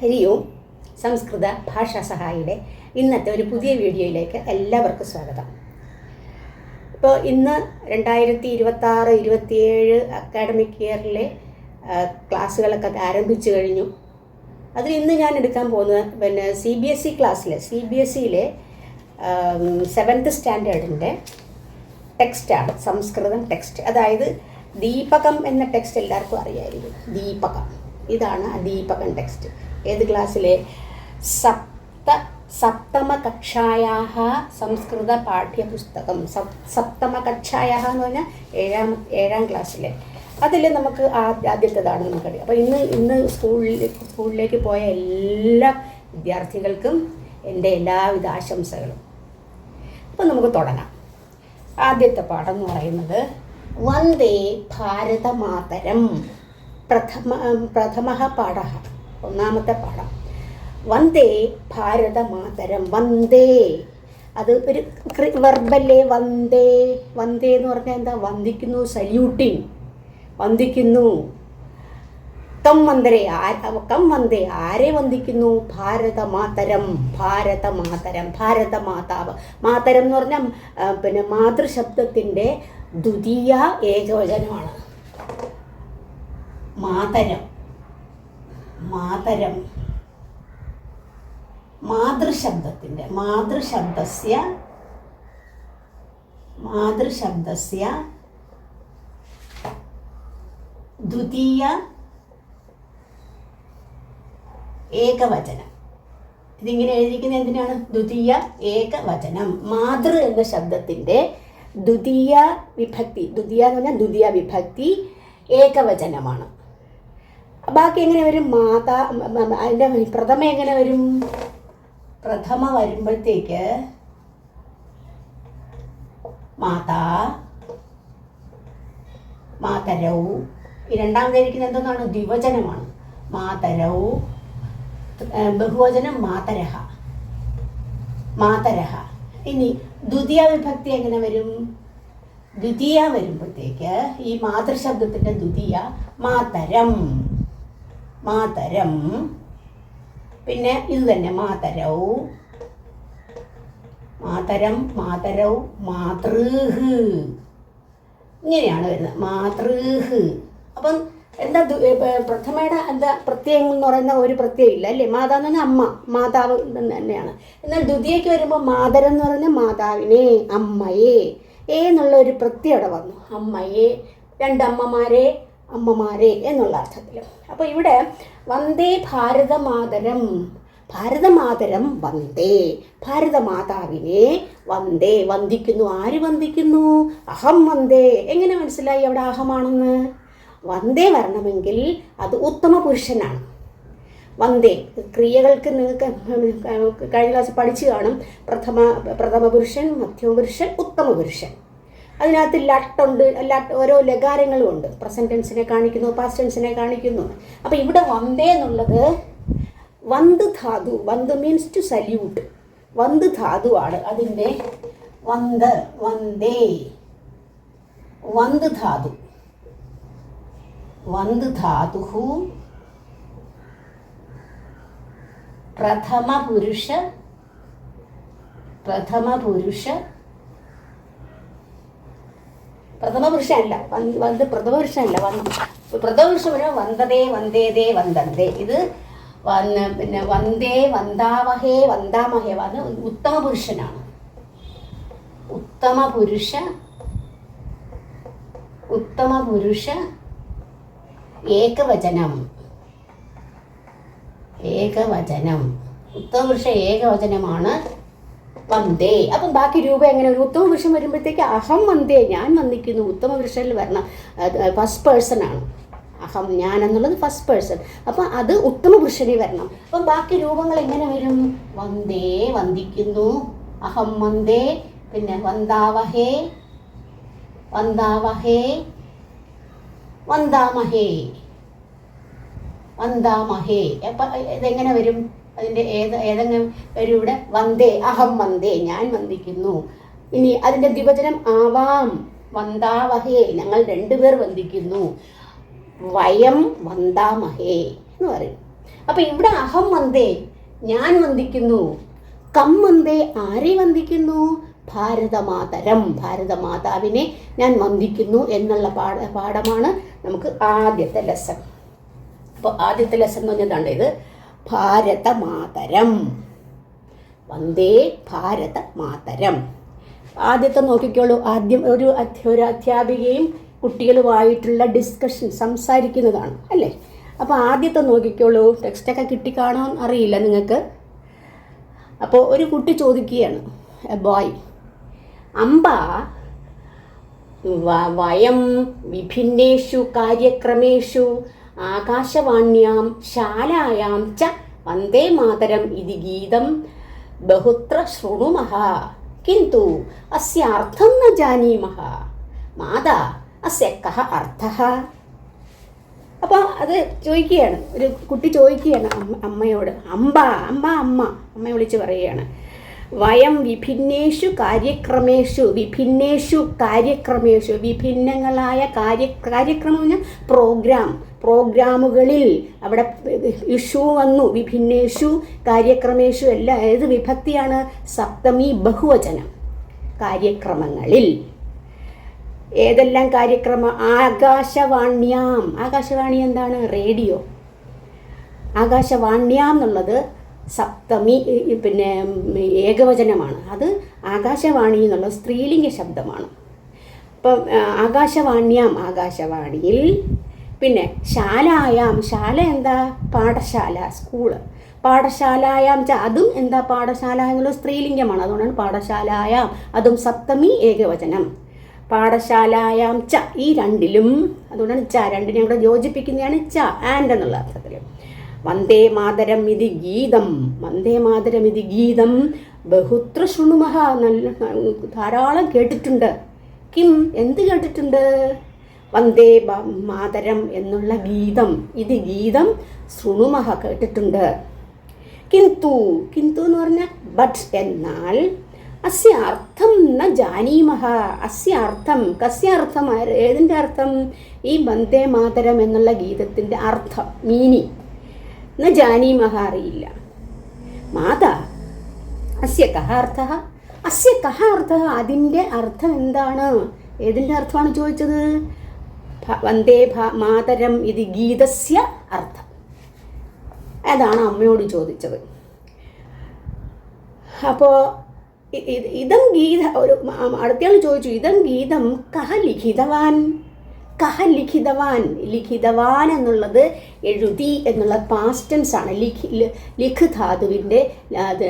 ഹരി ഓം. സംസ്കൃത ഭാഷാ സഹായിയുടെ ഇന്നത്തെ ഒരു പുതിയ വീഡിയോയിലേക്ക് എല്ലാവർക്കും സ്വാഗതം. ഇപ്പോൾ ഇന്ന് 2026-27 അക്കാഡമിക് ഇയറിലെ ക്ലാസ്സുകളൊക്കെ ആരംഭിച്ചു കഴിഞ്ഞു. അതിൽ ഇന്ന് ഞാൻ എടുക്കാൻ പോകുന്നത് CBSE ക്ലാസ്സിലെ CBSEയിലെ 7th സ്റ്റാൻഡേർഡിൻ്റെ ടെക്സ്റ്റാണ്, സംസ്കൃതം ടെക്സ്റ്റ്. അതായത് ദീപകം എന്ന ടെക്സ്റ്റ് എല്ലാവർക്കും അറിയായിരിക്കും. ദീപകം, ഇതാണ് ആ ദീപകം ടെക്സ്റ്റ്. ഏത് ക്ലാസ്സിലെ? സപ്തമകക്ഷായാः സംസ്കൃത പാഠ്യപുസ്തകം. സപ്തമകക്ഷായാः എന്ന് പറഞ്ഞാൽ ഏഴാം ക്ലാസ്സിലെ. അതിൽ നമുക്ക് ആദ്യത്തേതാണ് നമുക്കറിയാം. അപ്പോൾ ഇന്ന് സ്കൂളിലേക്ക് പോയ എല്ലാ വിദ്യാർത്ഥികൾക്കും എൻ്റെ എല്ലാവിധ ആശംസകളും. അപ്പോൾ നമുക്ക് തുടങ്ങാം. ആദ്യത്തെ പാഠം എന്ന് പറയുന്നത് വന്ദേ ഭാരതമാതരം. പ്രഥമ പാഠ, ഒന്നാമത്തെ പാഠം. വന്ദേ ഭാരതമാതരം. വന്ദേ, അത് ഒരു വെർബല്ലേ. വന്ദേ വന്ദേ എന്ന് പറഞ്ഞാൽ എന്താ? വന്ദിക്കുന്നു, സല്യൂട്ടിങ്, വന്ദിക്കുന്നു. കം വന്ദേ, ആരെ വന്ദിക്കുന്നു? ഭാരതമാതരം. ഭാരതമാതരം, ഭാരതമാതാവ്. മാതരം എന്ന് പറഞ്ഞാൽ മാതൃശബ്ദത്തിൻ്റെ ദ്വിതീയ ഏകവചനമാണ്. മാതരം, മാതരം. മാതൃശബ്ദത്തിൻ്റെ മാതൃശബ്ദസ്യ ദ്വിതീയ ഏകവചനം. ഇതിങ്ങനെ എഴുതിയിരിക്കുന്നത് എന്തിനാണ്? ദ്വിതീയ ഏകവചനം. മാതൃ എന്ന ശബ്ദത്തിൻ്റെ ദ്വിതീയ വിഭക്തി, ദ്വിതീയ എന്ന് പറഞ്ഞാൽ ദ്വിതീയ വിഭക്തി ഏകവചനമാണ്. ബാക്കി എങ്ങനെ വരും? മാതാ. അതിൻ്റെ പ്രഥമ എങ്ങനെ വരും? പ്രഥമ വരുമ്പോഴത്തേക്ക് മാതാ, മാതരൗ. ഈ രണ്ടാമതായിരിക്കുന്നത് എന്തെന്നാണ്? ദ്വിവചനമാണ്. മാതരൗ. ബഹുവചനം മാതരഹ, മാതരഹ. ഇനി ദ്വിതീയ വിഭക്തി എങ്ങനെ വരും? ദ്വിതീയ വരുമ്പോഴത്തേക്ക് ഈ മാതൃശബ്ദത്തിൻ്റെ ദ്വിതീയ മാതരം, മാതരം. പിന്നെ ഇത് തന്നെ മാതരൗ, മാതരം, മാതരൗ, മാതൃഹ്. ഇങ്ങനെയാണ് വരുന്നത്, മാതൃഹ്. അപ്പം എന്താ പ്രഥമയുടെ എന്താ പ്രത്യയം എന്ന് പറയുന്ന ഒരു പ്രത്യയം ഇല്ല അല്ലേ? മാതാ എന്ന് പറഞ്ഞാൽ അമ്മ, മാതാവ് തന്നെയാണ്. എന്നാൽ ദ്വിതീയയ്ക്ക് വരുമ്പോൾ മാതരം എന്ന് പറഞ്ഞാൽ മാതാവിനെ, അമ്മയെ. എന്നുള്ള ഒരു പ്രത്യയം അവിടെ വന്നു. അമ്മയെ, രണ്ടമ്മമാരെ, അമ്മമാരെ എന്നുള്ള അർത്ഥത്തിൽ. അപ്പോൾ ഇവിടെ വന്ദേ ഭാരതമാതരം. ഭാരതമാതരം വന്ദേ, ഭാരതമാതാവിനെ വന്ദേ, വന്ദിക്കുന്നു. ആര് വന്ദിക്കുന്നു? അഹം വന്ദേ. എങ്ങനെ മനസ്സിലായി അവിടെ അഹമാണെന്ന്? വന്ദേ വരണമെങ്കിൽ അത് ഉത്തമ പുരുഷനാണ്. വന്ദേ ക്രിയകൾക്ക് നിങ്ങൾക്ക് കഴിഞ്ഞ ക്ലാസ് പഠിച്ചു കാണും. പ്രഥമ പുരുഷൻ, മധ്യമ പുരുഷൻ, ഉത്തമ പുരുഷൻ. അതിനകത്ത് ലട്ടുണ്ട്, ഓരോ ലകാരങ്ങളും ഉണ്ട്. പ്രസന്റ് ടെൻസിനെ കാണിക്കുന്നു, പാസ്റ്റ് ടെൻസിനെ കാണിക്കുന്നു. അപ്പോൾ ഇവിടെ വന്ദേ എന്നുള്ളത് വന്ത് ധാതു. വന്ത് മീൻസ് ടു സല്യൂട്ട്. വന്ത് ധാതു ആണ് അതിൻ്റെ വന്ത്, വന്ദേ. വന്ത് ധാതു, വന്ത് ധാതു. പ്രഥമ പുരുഷ, പ്രഥമ പുരുഷനല്ല. വന്ത് പ്രഥമ പുരുഷനല്ല. പ്രഥമ പുരുഷൻ പറയുമ്പോൾ വന്ദതേ, വന്ദേതേ, വന്ദന്തേ. ഇത് പിന്നെ വന്ദേ, വന്ദാവഹേ, വന്ദാമഹേ വന്ന് ഉത്തമ പുരുഷനാണ്. ഉത്തമ പുരുഷ, ഉത്തമ പുരുഷ ഏകവചനം, ഏകവചനം. ഉത്തമ പുരുഷ ഏകവചനമാണ് വന്ദേ. അപ്പം ബാക്കി രൂപം എങ്ങനെ വരും? ഉത്തമ പുരുഷൻ വരുമ്പോഴത്തേക്ക് അഹം വന്ദേ, ഞാൻ വന്ദിക്കുന്നു. ഉത്തമ പുരുഷനിൽ വരണം, ഫസ്റ്റ് പേഴ്സൺ ആണ്. അഹം, ഞാൻ എന്നുള്ളത് ഫസ്റ്റ് പേഴ്സൺ. അപ്പം അത് ഉത്തമ പുരുഷനിൽ വരണം. അപ്പം ബാക്കി രൂപങ്ങൾ എങ്ങനെ വരും? വന്ദേ, വന്ദിക്കുന്നു. അഹം വന്ദേ. പിന്നെ വന്ദാവഹേ, വന്ദാവഹേ, വന്ദാമഹേ, വന്ദാമഹേ. അപ്പം ഇതെങ്ങനെ വരും? അതിൻ്റെ ഏതെങ്കിലും വരും ഇവിടെ? വന്ദേ, അഹം വന്ദേ, ഞാൻ വന്ദിക്കുന്നു. ഇനി അതിൻ്റെ ദ്വിവചനം ആവാം. വന്ദാവഹേ, ഞങ്ങൾ രണ്ടുപേർ വന്ദിക്കുന്നു. വയം വന്ദാമഹേ എന്ന് പറയും. അപ്പം ഇവിടെ അഹം വന്ദേ, ഞാൻ വന്ദിക്കുന്നു. കം വന്ദേ, ആരെ വന്ദിക്കുന്നു? ഭാരതമാതരം, ഭാരതമാതാവിനെ ഞാൻ വന്ദിക്കുന്നു എന്നുള്ള പാഠമാണ് നമുക്ക് ആദ്യത്തെ ലെസൺ. അപ്പോൾ ആദ്യത്തെ ലെസൺ എന്ന് പറഞ്ഞതാണ് ഇത് ഭാരതമാതരം, വന്ദേ ഭാരതമാതരം. ആദ്യത്തെ നോക്കിക്കോളൂ. ആദ്യം ഒരു അധ്യാപികയും കുട്ടികളുമായിട്ടുള്ള ഡിസ്കഷൻ, സംസാരിക്കുന്നതാണ് അല്ലേ. അപ്പോൾ ആദ്യത്തെ നോക്കിക്കോളൂ. ടെക്സ്റ്റൊക്കെ കിട്ടിക്കാണാൻ അറിയില്ല നിങ്ങൾക്ക്. അപ്പോൾ ഒരു കുട്ടി ചോദിക്കുകയാണ്, ബോയ്, അംബ വയം വിഭിന്നേഷു കാര്യക്രമേഷു ആകാശവാണ്യാം ശാലായാം ച വന്ദേ മാതരം ഇതി ഗീതം ബഹുത്ര ശൃണുമഃ, കിന്തു അസ്യ അർത്ഥം ന ജാനീമഃ. മാതാ അസ്യ കഃ അർത്ഥഃ? അപ്പോൾ അത് ചോദിക്കുകയാണ്, ഒരു കുട്ടി ചോദിക്കുകയാണ് അമ്മയോട്. അമ്മ വിളിച്ച് പറയുകയാണ്, വയം വിഭിന്നേഷു കാര്യക്രമേഷു, വിഭിന്നങ്ങളായ കാര്യക്രമം പ്രോഗ്രാമുകളിൽ, അവിടെ ഇഷു വന്നു, വിഭിന്നേഷു കാര്യക്രമേഷു എല്ലാം ഏത് വിഭക്തിയാണ്? സപ്തമി ബഹുവചനം. കാര്യക്രമങ്ങളിൽ ഏതെല്ലാം കാര്യക്രമം? ആകാശവാണ്യാം, ആകാശവാണി എന്താണ്? റേഡിയോ. ആകാശവാണ്യാം എന്നുള്ളത് സപ്തമി പിന്നെ ഏകവചനമാണ്. അത് ആകാശവാണി എന്നുള്ള സ്ത്രീലിംഗ ശബ്ദമാണ്. അപ്പം ആകാശവാണ്യാം, ആകാശവാണിയിൽ. പിന്നെ ശാലായാം, ശാല എന്താ? പാഠശാല, സ്കൂള്. പാഠശാലായാം ച, അതും എന്താ? പാഠശാല എന്നുള്ള സ്ത്രീലിംഗമാണ്, അതുകൊണ്ടാണ് പാഠശാലായാം, അതും സപ്തമി ഏകവചനം. പാഠശാലായാം ച, ഈ രണ്ടിലും, അതുകൊണ്ടാണ് ച, രണ്ടിനെ കൂടെ യോജിപ്പിക്കുന്നതാണ് ച, ആൻഡ് എന്നുള്ള അർത്ഥത്തിൽ. വന്ദേ മാതരം ഇതി ഗീതം, വന്ദേ മാതരം ഇതി ഗീതം ബഹുത്ര ശൃണുമഃ, നല്ല ധാരാളം കേട്ടിട്ടുണ്ട്. കിം, എന്ത് കേട്ടിട്ടുണ്ട്? വന്ദേ മാതരം എന്നുള്ള ഗീതം, ഇത് ഗീതം ശൃണുമഃ, കേട്ടിട്ടുണ്ട്. കിന്തു, കിന്തു എന്ന് പറഞ്ഞാൽ ബട്ട്, എന്നാൽ അസ്യ അർത്ഥം ന ജാനീമഃ, അസ്യ അർത്ഥം, കസ്യ അർത്ഥം, ഏതിൻ്റെ അർത്ഥം? ഈ വന്ദേ മാതരം എന്നുള്ള ഗീതത്തിൻ്റെ അർത്ഥം, മീനിങ് ന ജാനീമഃ, അറിയില്ല. മാതാ അസ്യ കഃ അർത്ഥഃ, അസ്യ കഃ അർത്ഥഃ, അതിൻ്റെ അർത്ഥം എന്താണ്? ഏതിൻ്റെ അർത്ഥമാണ് ചോദിച്ചത്? വന്ദേ മാതരം ഇത് ഗീതസ്യ അർത്ഥം. അതാണ് അമ്മയോട് ചോദിച്ചത്. അപ്പോൾ ഇതം ഗീത, ഒരു അടുത്തയാൾ ചോദിച്ചു, ഇതം ഗീതം കഹ ലിഖിതവാൻ, കഹ ലിഖിതവാൻ. ലിഖിതവാൻ എന്നുള്ളത് എഴുതി എന്നുള്ള പാസ്റ്റ് ടെൻസ് ആണ്. ലിഖ് ധാതുവിൻ്റെ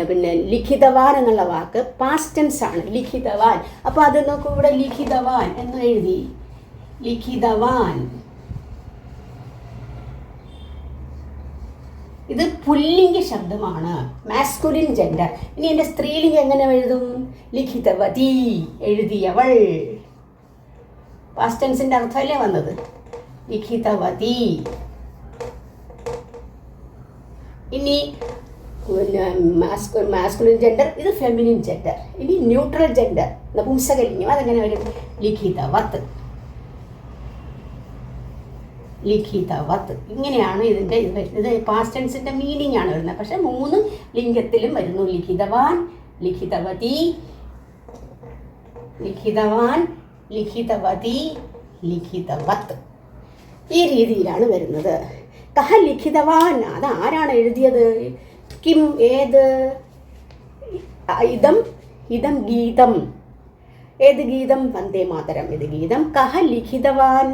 പിന്നെ ലിഖിതവാൻ എന്നുള്ള വാക്ക് പാസ്റ്റ് ടെൻസ് ആണ്, ലിഖിതവാൻ. അപ്പോൾ അത് നോക്കൂ, ഇവിടെ ലിഖിതവാൻ എന്ന് എഴുതി, ലിഖിതവാൻ. ഇത് പുല്ലിംഗ ശബ്ദമാണ്, മാസ്കുലിൻ ജെൻഡർ. ഇനി എൻ്റെ സ്ത്രീലിംഗം എങ്ങനെ എഴുതും? ലിഖിതവതി, എഴുതിയവൾ. പാസ്റ്റ് ടെൻസിൻ്റെ അർത്ഥമല്ലേ വന്നത്? ലിഖിതവതി. ഇനി മാസ്കുലിൻ ജെൻഡർ, ഇത് ഫെമിനിൻ ജെൻഡർ. ഇനി ന്യൂട്രൽ ജെൻഡർ, നപുംസകലിംഗം, അതെങ്ങനെ വരും? ലിഖിതവത്, ലിഖിതവത്. ഇങ്ങനെയാണ് ഇതിൻ്റെ ഇത് വരുന്നത്. പാസ്റ്റ് ടെൻസിൻ്റെ മീനിങ് ആണ് വരുന്നത്, പക്ഷെ 3 ലിംഗത്തിലും വരുന്നു. ലിഖിതവാൻ, ലിഖിതവതി, ലിഖിതവാൻ, ലിഖിതവതി, ലിഖിതവത്. ഈ രീതിയിലാണ് വരുന്നത്. കഹ ലിഖിതവാൻ, അത് ആരാണ് എഴുതിയത്? കിം, ഏത്? ഇതം ഗീതം. ഏത് ഗീതം? വന്ദേ മാതരം ഇത് ഗീതം. കഹ ലിഖിതവാൻ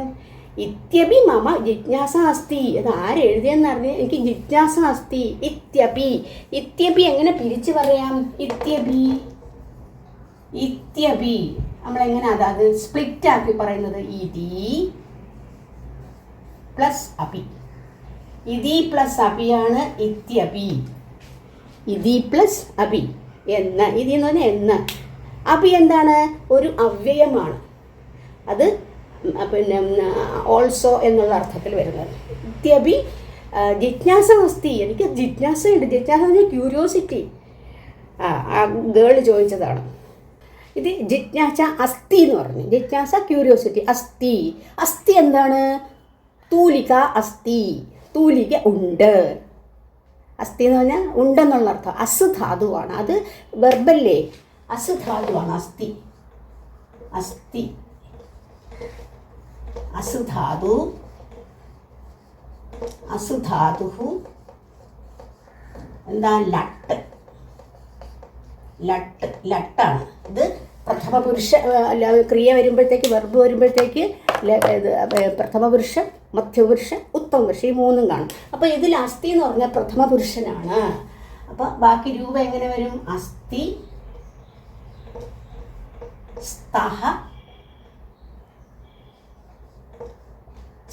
ഇത്യപി മമ ജിജ്ഞാസ അസ്തി. അത് ആരെഴുതിയെന്ന് അറിഞ്ഞാൽ എനിക്ക് ജിജ്ഞാസ അസ്തി. ഇത്യപി, ഇത്യപി എങ്ങനെ പിരിച്ചു പറയാം? ഇത്യപി, ഇത്യപി നമ്മളെങ്ങനെ അത് സ്പ്ലിറ്റ് ആക്കി പറയുന്നത്? ഇതി പ്ലസ് അപി. ഇതി പ്ലസ് അപിയാണ് ഇത്യപി. ഇതി പ്ലസ് അപി, എന്ന്. ഇതി എന്ന് പറഞ്ഞാൽ എന്ന്. അപി എന്താണ്? ഒരു അവ്യയമാണ്. അത് പിന്നെ ഓൾസോ എന്നുള്ള അർത്ഥത്തിൽ വരുന്നത്. ഇത്യപി ജിജ്ഞാസ അസ്തി, എനിക്ക് ജിജ്ഞാസയുണ്ട്. ജിജ്ഞാസ പറഞ്ഞാൽ ക്യൂരിയോസിറ്റി. ആ ഗേൾ ചോദിച്ചതാണ്. ഇത് ജിജ്ഞാസ അസ്തി എന്ന് പറഞ്ഞു. ജിജ്ഞാസ ക്യൂരിയോസിറ്റി. അസ്തി, അസ്തി എന്താണ്? തൂലിക അസ്തി, തൂലിക ഉണ്ട്. അസ്ഥി എന്ന് പറഞ്ഞാൽ ഉണ്ടെന്നുള്ള അർത്ഥം. അസ് ധാതുവാണ്, അത് വെർബല്ലേ, അസ് ധാതുവാണ് അസ്ഥി. അസ്ഥി അസ് ധാതു, അസ് ധാതു എന്താ ലട്ട്, ലട്ട് ലട്ടാണ് ഇത്. പ്രഥമ പുരുഷ ക്രിയ വരുമ്പോഴത്തേക്ക്, വെർബ് വരുമ്പോഴത്തേക്ക് പ്രഥമ പുരുഷൻ, മധ്യപുരുഷൻ, ഉത്തമ പുരുഷൻ, ഈ മൂന്നും കാണും. അപ്പോൾ ഇതിൽ അസ്ഥി എന്ന് പറഞ്ഞാൽ പ്രഥമ പുരുഷനാണ്. അപ്പോൾ ബാക്കി രൂപം എങ്ങനെ വരും? അസ്ഥി സ്തഹ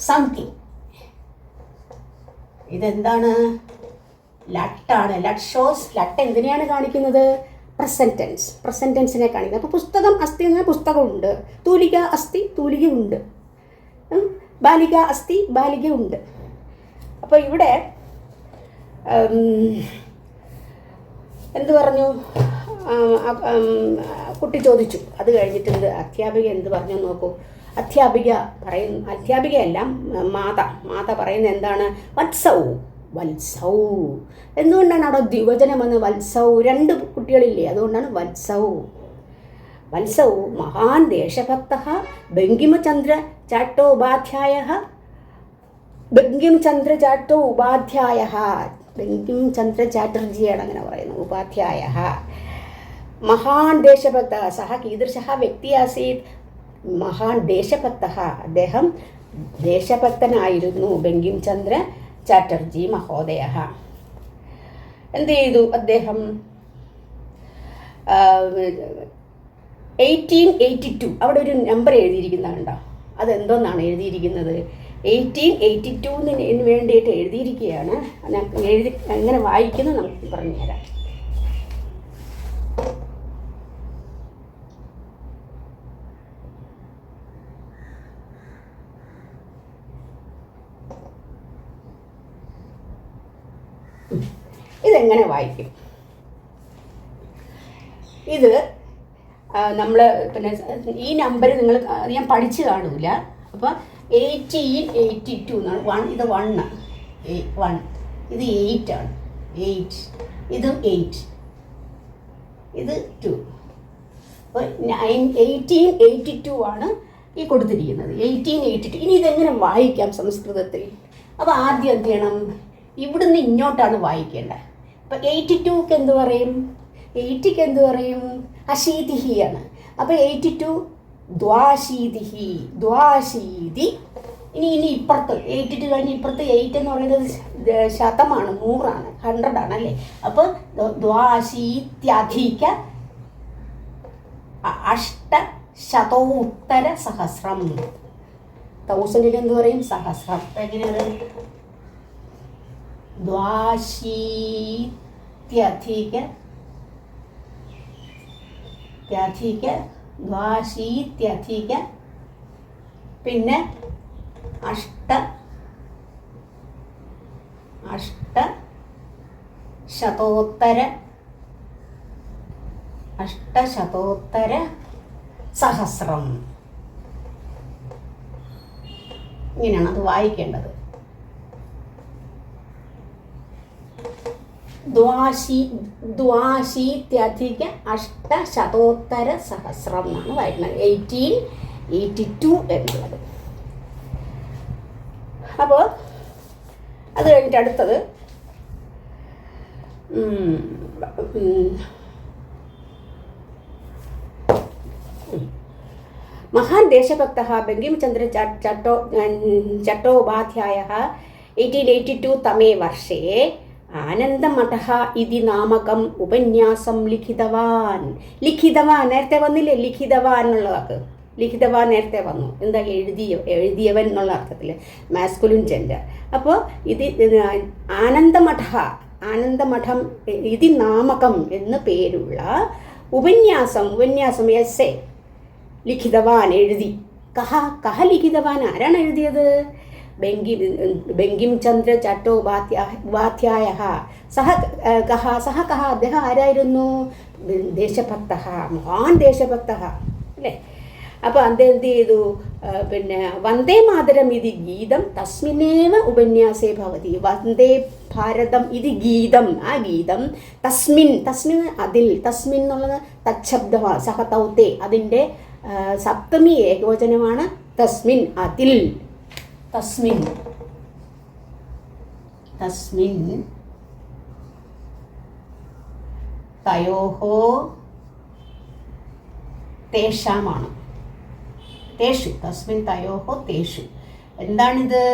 സന്ധി. ഇതെന്താണ്? ലട്ടാണ്. ലട്ട് ഷോസ്, ലട്ട് എന്തിനെയാണ് കാണിക്കുന്നത്? പ്രസന്റ് ടെൻസ്, പ്രസന്റ് ടെൻസിനെ കാണിക്കുന്നത്. അപ്പോൾ പുസ്തകം അസ്ഥി എന്ന പുസ്തകമുണ്ട്, തൂലിക അസ്ഥി തൂലികയുണ്ട്, ബാലിക അസ്ഥി ബാലികയുണ്ട്. അപ്പോൾ ഇവിടെ എന്ത് പറഞ്ഞു? കുട്ടി ചോദിച്ചു. അത് കഴിഞ്ഞിട്ട് അധ്യാപിക എന്ത് പറഞ്ഞു നോക്കൂ. അധ്യാപികയല്ല, മാത പറയുന്നത് എന്താണ്? വത്സൗ, വത്സൗ. എന്തുകൊണ്ടാണ് അവിടെ ദ്വിവചനം വന്ന്? വത്സൗ, 2 കുട്ടികളില്ലേ, അതുകൊണ്ടാണ് വത്സൗ. വത്സൗ മഹാൻ ദേശഭക്തഃ ബങ്കിംചന്ദ്ര ചാട്ടോപാധ്യായഃ. ബങ്കിംചന്ദ്ര ചാട്ടോപാധ്യായഃ, ബങ്കിംചന്ദ്ര ചാറ്റർജിയാണ് അങ്ങനെ പറയുന്നത്, ഉപാധ്യായഃ. മഹാൻ ദേശഭക്തഃ, സഹ കീദൃശഃ വ്യക്തി ആസീത്? മഹാൻ ദേശഭക്തഃ, അദ്ദേഹം ദേശഭക്തനായിരുന്നു. ബങ്കിംചന്ദ്ര ചാറ്റർജി മഹോദയഃ. എന്ത് ചെയ്തു അദ്ദേഹം? 1882 അവിടെ ഒരു നമ്പർ എഴുതിയിരിക്കുന്നതുണ്ടോ? അതെന്തോന്നാണ് എഴുതിയിരിക്കുന്നത്? 1882 വേണ്ടിയിട്ട് എഴുതിയിരിക്കുകയാണ്. ഞാൻ എങ്ങനെ വായിക്കുന്നു നമുക്ക് പറഞ്ഞുതരാം. ഇതെങ്ങനെ വായിക്കും? ഇത് നമ്മൾ പിന്നെ ഈ നമ്പർ നിങ്ങൾ ഞാൻ പഠിച്ചു കാണൂല. അപ്പോൾ 1882 എന്നാണ്. ഇത് 1, ഇത് 8 ആണ്, 8, ഇതും 8, ഇത് 2. അപ്പോൾ 1882 ആണ് ഈ കൊടുത്തിരിക്കുന്നത്, 1882. ഇനി ഇതെങ്ങനെ വായിക്കാം സംസ്കൃതത്തിൽ? അപ്പോൾ ആദ്യം എന്ത് ചെയ്യണം? ഇവിടുന്ന് ഇങ്ങോട്ടാണ് വായിക്കേണ്ടത്. അപ്പോൾ 82ക്ക് എന്ത് പറയും? 80ക്ക് എന്ത് പറയും? അശീതിഹിയാണ്. അപ്പോൾ 82 ദ്വാശീതിഹി, ദ്വാശീതി. ഇനി ഇപ്പുറത്ത് 82 കഴിഞ്ഞ് ഇപ്പുറത്ത് 8 എന്ന് പറയുന്നത് ശതമാണ്, 100ആണ്, 100 ആണ് അല്ലേ. അപ്പോൾ ദ്വാശീത്യധിക അഷ്ടശതോത്തര സഹസ്രം. 1000 എന്ത് പറയും? സഹസ്രം. എങ്ങനെയാണ്? ദ്വാശീത്യധിക പിന്നെ അഷ്ടശതോത്തര സഹസ്രം. ഇങ്ങനെയാണ് അത് വായിക്കേണ്ടത്. ദ്വാശീത്യധിക അഷ്ടശതോത്തര സഹസ്രം എന്നാണ് വായിക്കുന്നത്, 1882 എന്നുള്ളത്. അപ്പോൾ അത് കഴിഞ്ഞിട്ട് അടുത്തത് മഹാൻ ദേശഭക്തഃ ബങ്കിംചന്ദ്ര ചട്ടോപാധ്യായഃ 1882 തമേ വർഷേ ആനന്ദമഠഃ ഇതി നാമകം ഉപന്യാസം ലിഖിതവാൻ. നേരത്തെ വന്നില്ലേ? ലിഖിതവാൻ എന്നുള്ള വാക്ക്, ലിഖിതവാൻ നേരത്തെ വന്നു. എന്താ? എഴുതിയവൻ എന്നുള്ള അർത്ഥത്തിൽ, മാസ്കുലിൻ ജെൻഡർ. അപ്പോൾ ഇത് ആനന്ദമഠം ഇതി നാമകം എന്ന് പേരുള്ള ഉപന്യാസം എസ്സേ ലിഖിതവാൻ എഴുതി. കഹ ലിഖിതവാൻ, ആരാണ് എഴുതിയത്? ബങ്കിംചന്ദ്ര ചട്ടോപാധ്യായഃ. സഹ കഹ അദ്ദേഹം ആരായിരുന്നു? ദേശഭക്തഃ, മഹാൻ ദേശഭക്തഃ അല്ലേ. അപ്പോൾ അദ്ദേഹം എന്ത് ചെയ്തു? പിന്നെ വന്ദേ മാതരം ഇത് ഗീതം തസ്മിന്നേവ ഉപന്യാസേ ഭവതി. വന്ദേ ഭാരതം ഇത് ഗീതം, ആ ഗീതം തസ്മിൻ, തസ്മിൻ അതിൽ, തസ്മിൻ എന്നുള്ളത് തച്ഛബ്ദമാണ്, സഹ തൗത്തെ, അതിൻ്റെ സപ്തമി ഏകവചനമാണ് തസ്മിൻ, അതിൽ. തസ്മിൻ, തസ്മിൻ തയോഹോ തേഷാമാണ്, തേഷു, തസ്മിൻ തയോഹോ തേഷു. എന്താണിത്?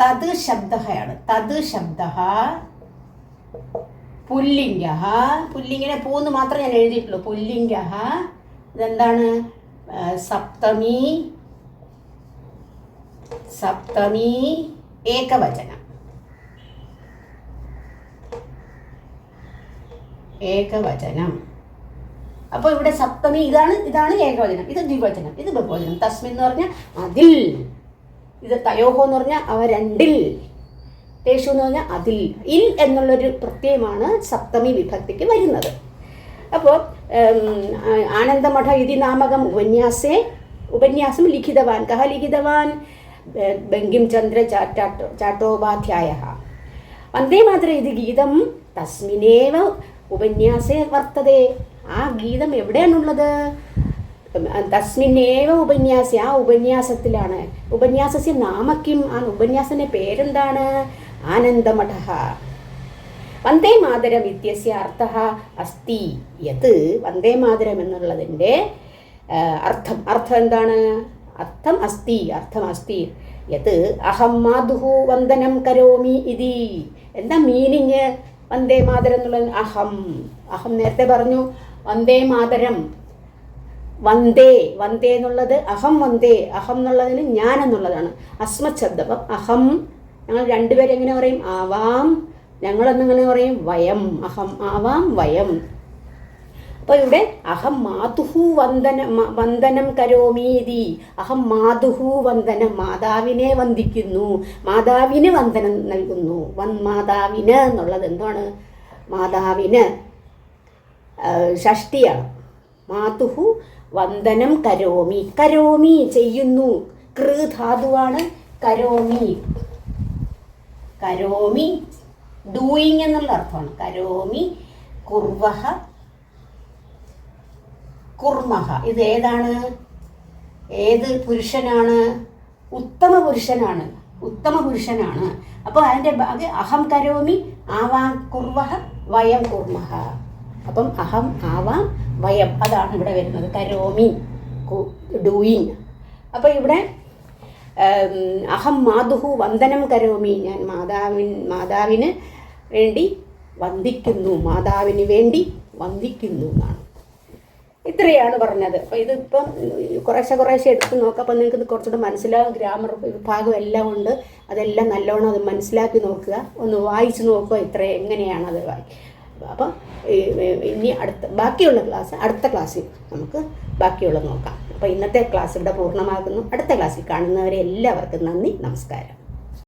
തത് ശബ്ദയാണ്. തത് ശബ്ദ പുല്ലിംഗ, പുല്ലിംഗിനെ പൂന്ന് മാത്രം ഞാൻ എഴുതിയിട്ടുള്ളൂ. പുല്ലിംഗ ഇതെന്താണ്? സപ്തമി, സപ്തമി ഏകവചനം, ഏകവചനം. അപ്പോൾ ഇവിടെ സപ്തമി ഇതാണ് ഏകവചനം, ഇത് ദ്വിവചനം, ഇത് ബഹുവചനം. തസ്മിൻ എന്ന് പറഞ്ഞാൽ അതിൽ, ഇത് തയോഹോ എന്ന് പറഞ്ഞാൽ അവ രണ്ടിൽ, തേഷു എന്ന് പറഞ്ഞാൽ അതിൽ. ഇൽ എന്നുള്ളൊരു പ്രത്യയമാണ് സപ്തമി വിഭക്തിക്ക് വരുന്നത്. അപ്പോൾ ആനന്ദമഠ ഇതി നാമകം ഉപന്യാസം ലിഖിതവാൻ. കഹ ലിഖിതവാൻ? ബങ്കിം ചന്ദ്ര ചാട്ടോപാധ്യായ. വന്ദേ മാതരം ഇത് ഗീതം തസ്മിനേവ ഉപന്യാസേ വർത്തതേ. ആ ഗീതം എവിടെയാണുള്ളത്? തസ്മിന്നേവ ഉപന്യാസി, ആ ഉപന്യാസത്തിലാണ്. ഉപന്യാസസ്യ നാമക്കിം, ആ ഉപന്യാസത്തിന്റെ പേരെന്താണ്? ആനന്ദമഠ. വന്ദേ മാതരം ഇത്യസ്യ അർത്ഥഃ അസ്തി യത്. വന്ദേ മാതരം എന്നുള്ളതിൻ്റെ അർത്ഥം എന്താണ്? അർത്ഥം അസ്തി, അർത്ഥം അസ്തി യത് അഹം മാതുഹു വന്ദനം കരോമി ഇതി. എന്താ മീനിങ് വന്ദേ മാതരം എന്നുള്ളത്? അഹം നേരത്തെ പറഞ്ഞു വന്ദേ മാതരം, വന്ദേ എന്നുള്ളത് അഹം എന്നുള്ളതിന് ഞാൻ എന്നുള്ളതാണ്. അസ്മത് ശബ്ദം. അപ്പം അഹം ഞങ്ങൾ രണ്ടുപേരും എങ്ങനെ പറയും? ആവാം. ഞങ്ങളെന്നിങ്ങനെ പറയും വയം. അഹം ആവാം വയം. അപ്പോൾ ഇവിടെ അഹം മാതുഹു വന്ദനം കരോമീതി. അഹം മാതുഹു വന്ദനം, മാതാവിനെ വന്ദിക്കുന്നു, മാതാവിന് വന്ദനം നൽകുന്നു. മാതാവിന് എന്നുള്ളത് എന്താണ്? മാതാവിന് ഷഷ്ടിയാണ്. മാതുഹു വന്ദനം കരോമി ചെയ്യുന്നു. കൃ ധാതുവാണ് കരോമി ഡൂയിങ് എന്നുള്ള അർത്ഥമാണ്. കരോമി കുർവഹ കുർമഹ. ഇത് ഏതാണ്? ഏത് പുരുഷനാണ്? ഉത്തമ പുരുഷനാണ്. അപ്പോൾ അതിൻ്റെ അഹം കരോമി ആവാം കുർവഹ വയം കുർമഹ. അപ്പം അഹം ആവാം വയം, അതാണ് ഇവിടെ വരുന്നത്. കരോമി ഡൂയിങ്. അപ്പോൾ ഇവിടെ അഹം മാതുഹു വന്ദനം കരോമി, ഞാൻ മാതാവിന് വേണ്ടി വന്ദിക്കുന്നു, മാതാവിന് വേണ്ടി വന്ദിക്കുന്നു എന്നാണ്. ഇത്രയാണ് പറഞ്ഞത്. അപ്പോൾ ഇതിപ്പം കുറേശ്ശെ എടുത്ത് നോക്കാം. അപ്പോൾ നിങ്ങൾക്ക് കുറച്ചുകൂടെ മനസ്സിലാകും. ഗ്രാമർ വിഭാഗം എല്ലാം ഉണ്ട്. അതെല്ലാം നല്ലോണം അത് മനസ്സിലാക്കി നോക്കുക, ഒന്ന് വായിച്ച് നോക്കുക എങ്ങനെയാണത് അപ്പം ഇനി ബാക്കിയുള്ള അടുത്ത ക്ലാസ്സിൽ നമുക്ക് ബാക്കിയുള്ളത് നോക്കാം. അപ്പോൾ ഇന്നത്തെ ക്ലാസ് ഇവിടെ പൂർണ്ണമാകുന്നു. അടുത്ത ക്ലാസ്സിൽ കാണുന്നവരെ എല്ലാവർക്കും നന്ദി, നമസ്കാരം.